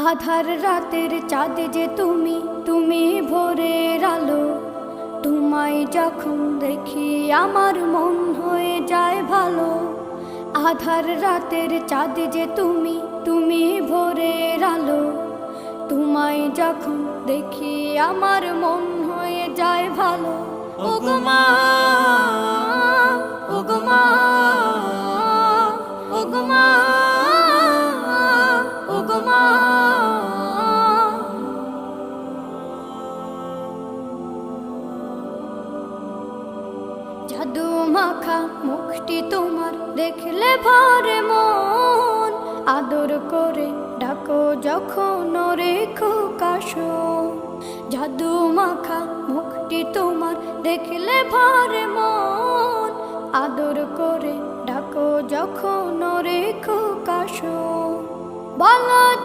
আধার রাতের চাঁদ যে তুমি, তুমি ভোরের আলো। তোমায় যখন দেখি আমার মন হয়ে যায় ভালো। আধার রাতের চাঁদ যে তুমি, তুমি ভোরের আলো। তোমায় যখন দেখি আমার মন হয়ে যায় ভালো। ওগো মা, ওগো মা, ওগো মা, ওগো মা। জাদু মাখা মুখটি তোমার দেখলে ভরে মন। আদর করে ডাকো যখন রেখো কাশো। জাদু মাখা মুখটি তোমার দেখলে ভরে মন। আদর করে ডাকো যখন রেখো কাশো। বলো